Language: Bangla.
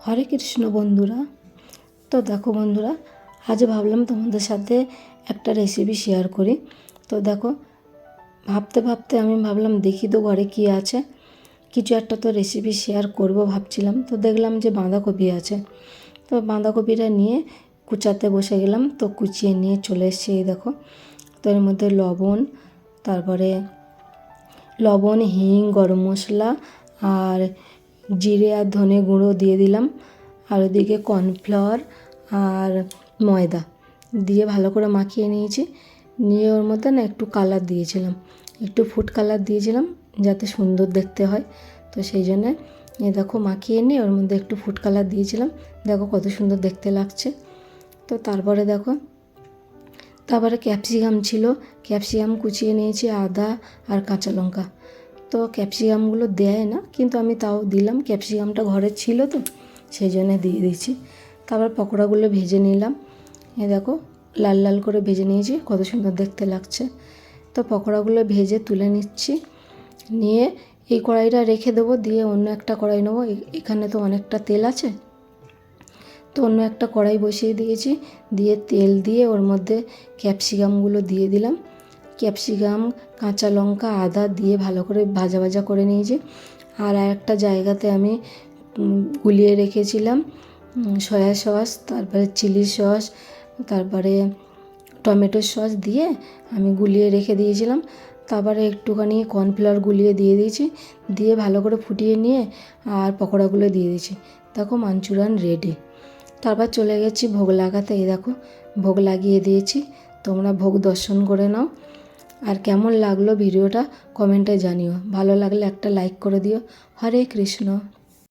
হরে কৃষ্ণ বন্ধুরা। তো দেখো বন্ধুরা, আজ ভাবলাম তোমাদের সাথে একটা রেসিপি শেয়ার করি। তো দেখো, ভাবতে ভাবতে আমি ভাবলাম দেখি তো ঘরে কী আছে, কিছু একটা তো রেসিপি শেয়ার করব ভাবছিলাম। তো দেখলাম যে বাঁধাকপি আছে, তো বাঁধাকপিটা নিয়ে কুচাতে বসে গেলাম। তো কুচিয়ে নিয়ে চলে এসেছি। এই দেখো, তো এর মধ্যে তারপরে লবণ, হিং, গরম মশলা আর জিরে আর ধনে গুঁড়ো দিয়ে দিলাম। আর ওদিকে কর্নফ্লাওয়ার আর ময়দা দিয়ে ভালো করে মাখিয়ে নিয়েছি। নিয়ে ওর মধ্যে না একটু কালার দিয়েছিলাম, একটু ফুড কালার দিয়েছিলাম যাতে সুন্দর দেখতে হয়। তো সেই জন্যে দেখো মাখিয়ে নিয়ে ওর মধ্যে একটু ফুড কালার দিয়েছিলাম। দেখো কত সুন্দর দেখতে লাগছে। তো তারপরে ক্যাপসিকাম ছিল, ক্যাপসিকাম কুচিয়ে নিয়েছি, আদা আর কাঁচা লঙ্কা। তো ক্যাপসিকামগুলো দেয় না, কিন্তু আমি তাও দিলাম, ক্যাপসিকামটা ঘরে ছিল তো সেই জন্য দিয়ে দিয়েছি। তারপর পকোড়াগুলো ভেজে নিলাম। দেখো লাল লাল করে ভেজে নিয়েছি, কত সুন্দর দেখতে লাগছে। তো পকোড়াগুলো ভেজে তুলে নিচ্ছি, নিয়ে এই কড়াইটা রেখে দেবো, দিয়ে অন্য একটা কড়াই নেবো। এখানে তো অনেকটা তেল আছে, তো অন্য একটা কড়াই বসিয়ে দিয়েছি। দিয়ে তেল দিয়ে ওর মধ্যে ক্যাপসিকামগুলো দিয়ে দিলাম। ক্যাপসিকাম, কাঁচা লঙ্কা, আদা দিয়ে ভালো করে ভাজা ভাজা করে নিয়েছি। আর একটা জায়গাতে আমি গুলিয়ে রেখেছিলাম সয়া সস, তারপরে চিলি সস, তারপরে টমেটো সস দিয়ে আমি গুলিয়ে রেখে দিয়েছিলাম। তারপরে একটুখানি কর্নফ্লাওয়ার গুলিয়ে দিয়ে দিয়েছি, দিয়ে ভালো করে ফুটিয়ে নিয়ে আর পকোড়াগুলো দিয়ে দিয়েছি। দেখো মাঞ্চুরিয়ান রেডি। তারপর চলে গেছি ভোগ লাগাতে। এই দেখো ভোগ লাগিয়ে দিয়েছি, তোমরা ভোগ দর্শন করে নাও। আর কেমন লাগলো ভিডিওটা কমেন্টে জানিও, ভালো লাগলে একটা লাইক করে দিও। হরে কৃষ্ণ।